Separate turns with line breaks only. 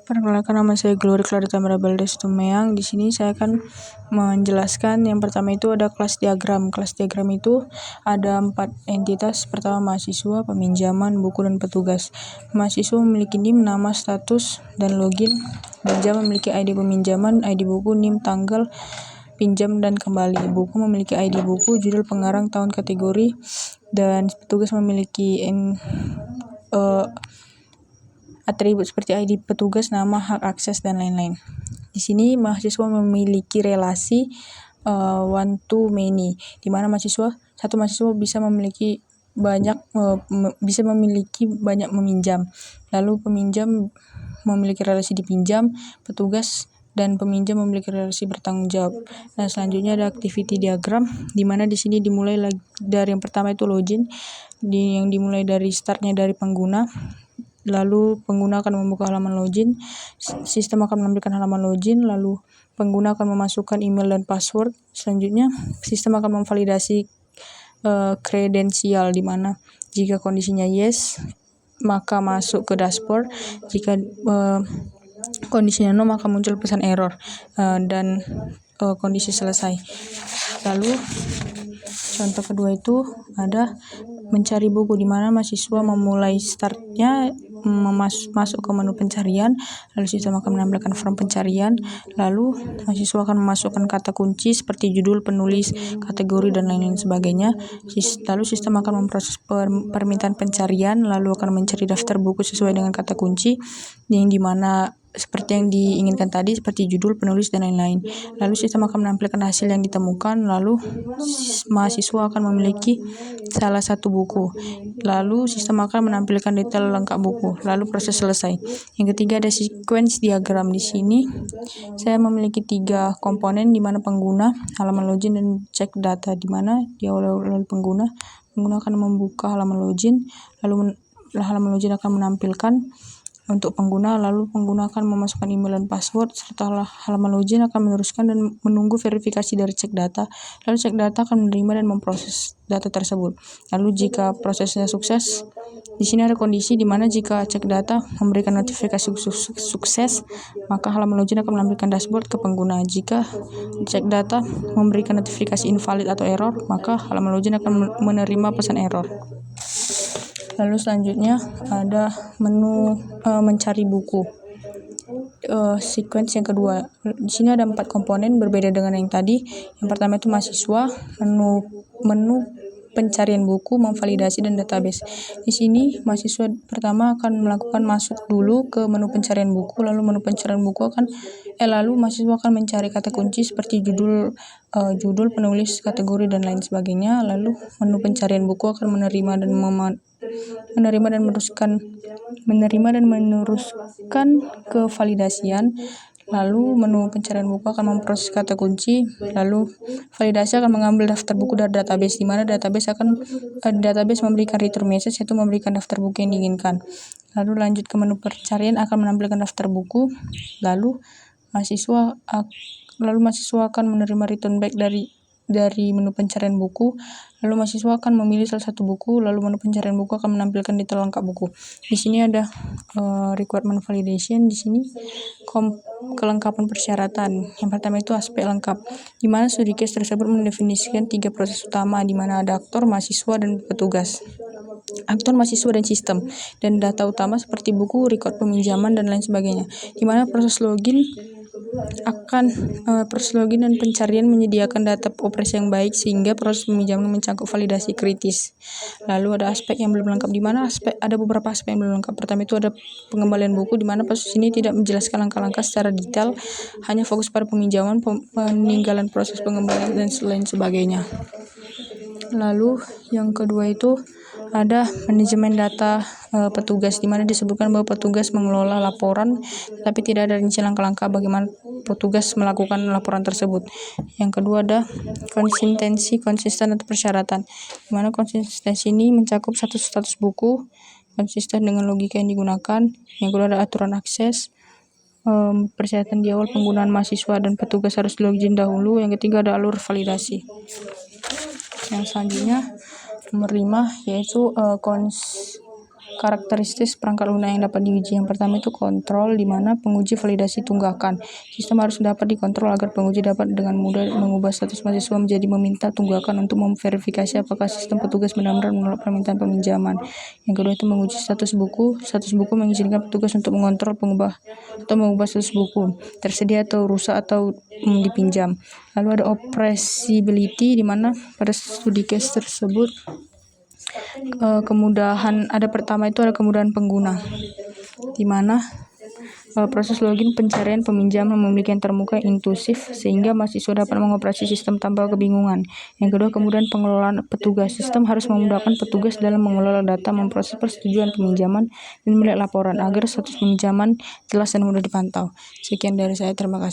Perkenalkan, nama saya Glory Clarita Mirabeldes Tumeang. Di sini saya akan menjelaskan yang pertama itu ada kelas diagram. Kelas diagram itu ada 4 entitas. Pertama, mahasiswa, peminjaman, buku, dan petugas. Mahasiswa memiliki NIM, nama, status, dan login. Peminjam memiliki ID peminjaman, ID buku, NIM, tanggal pinjam dan kembali. Buku memiliki ID buku, judul, pengarang, tahun, kategori, dan petugas memiliki atribut seperti ID petugas, nama, hak akses, dan lain-lain. Di sini mahasiswa memiliki relasi one to many, di mana satu mahasiswa bisa memiliki banyak meminjam. Lalu peminjam memiliki relasi dipinjam, petugas dan peminjam memiliki relasi bertanggung jawab. Nah, selanjutnya ada activity diagram, di mana di sini dimulai dari yang pertama itu login, yang dimulai dari startnya dari pengguna. Lalu pengguna akan membuka halaman login, sistem akan menampilkan halaman login, lalu pengguna akan memasukkan email dan password. Selanjutnya sistem akan memvalidasi kredensial, di mana jika kondisinya yes maka masuk ke dashboard, jika kondisinya no maka muncul pesan error dan kondisi selesai. Lalu contoh kedua itu ada mencari buku, di mana mahasiswa memulai startnya masuk ke menu pencarian, lalu sistem akan menampilkan form pencarian, lalu mahasiswa akan memasukkan kata kunci seperti judul, penulis, kategori, dan lain-lain sebagainya. Lalu sistem akan memproses permintaan pencarian, lalu akan mencari daftar buku sesuai dengan kata kunci, yang dimana seperti yang diinginkan tadi, seperti judul, penulis, dan lain-lain. Lalu sistem akan menampilkan hasil yang ditemukan, lalu mahasiswa akan memiliki salah satu buku, lalu sistem akan menampilkan detail lengkap buku, lalu proses selesai. Yang ketiga ada sequence diagram. Di sini saya memiliki 3 komponen, di mana pengguna, halaman login, dan cek data, di mana di awal pengguna akan membuka halaman login, lalu halaman login akan menampilkan untuk pengguna, lalu pengguna akan memasukkan email dan password. Setelah halaman login akan meneruskan dan menunggu verifikasi dari cek data, lalu cek data akan menerima dan memproses data tersebut. Lalu jika prosesnya sukses, di sini ada kondisi di mana jika cek data memberikan notifikasi sukses, maka halaman login akan menampilkan dashboard ke pengguna. Jika cek data memberikan notifikasi invalid atau error, maka halaman login akan menerima pesan error. Lalu selanjutnya ada menu mencari buku. Sequence yang kedua. Di sini ada 4 komponen berbeda dengan yang tadi. Yang pertama itu mahasiswa, menu pencarian buku, memvalidasi, dan database. Di sini mahasiswa pertama akan melakukan masuk dulu ke menu pencarian buku, lalu menu pencarian buku lalu mahasiswa akan mencari kata kunci seperti judul, penulis, kategori, dan lain sebagainya. Lalu menu pencarian buku akan menerima dan meneruskan ke validasian. Lalu menu pencarian buku akan memproses kata kunci, lalu validasi akan mengambil daftar buku dari database, di mana database memberikan return message, yaitu memberikan daftar buku yang diinginkan. Lalu lanjut ke menu pencarian akan menampilkan daftar buku, lalu mahasiswa akan menerima return back dari menu pencarian buku, lalu mahasiswa akan memilih salah satu buku, lalu menu pencarian buku akan menampilkan detail lengkap buku. Di sini ada requirement validation. Di sini kelengkapan persyaratan. Yang pertama itu aspek lengkap, di mana studi case tersebut mendefinisikan 3 proses utama, di mana ada aktor, mahasiswa, dan petugas. Aktor, mahasiswa, dan sistem, dan data utama seperti buku, record peminjaman, dan lain sebagainya. Di mana proses login dan pencarian menyediakan data operasi yang baik sehingga proses peminjaman mencakup validasi kritis. Lalu ada aspek yang belum lengkap, di mana ada beberapa aspek yang belum lengkap. Pertama itu ada pengembalian buku, di mana proses ini tidak menjelaskan langkah-langkah secara detail, hanya fokus pada peminjaman, peninggalan proses pengembalian, dan lain sebagainya. Lalu yang kedua itu ada manajemen data petugas, di mana disebutkan bahwa petugas mengelola laporan, tapi tidak ada rinci langkah-langkah bagaimana petugas melakukan laporan tersebut. Yang kedua ada konsistensi, konsisten, atau persyaratan, di mana konsistensi ini mencakup status buku, konsisten dengan logika yang digunakan. Yang kedua ada aturan akses, persyaratan di awal penggunaan mahasiswa dan petugas harus login dahulu. Yang ketiga ada alur validasi. Yang selanjutnya nomor 5 yaitu karakteristik perangkat lunak yang dapat diuji. Yang pertama itu kontrol, di mana penguji validasi tunggakan. Sistem harus dapat dikontrol agar penguji dapat dengan mudah mengubah status mahasiswa menjadi meminta tunggakan untuk memverifikasi apakah sistem petugas benar-benar menolak permintaan peminjaman. Yang kedua itu menguji status buku. Status buku mengizinkan petugas untuk mengontrol mengubah status buku tersedia atau rusak atau dipinjam. Lalu ada operability, di mana pada studi case tersebut kemudahan pertama itu ada kemudahan pengguna, di mana proses login pencarian peminjaman memiliki yang terbuka intuitif sehingga mahasiswa dapat mengoperasi sistem tanpa kebingungan. Yang kedua, kemudian pengelolaan petugas. Sistem harus memudahkan petugas dalam mengelola data, memproses persetujuan peminjaman, dan melihat laporan agar status peminjaman jelas dan mudah dipantau. Sekian dari saya, terima kasih.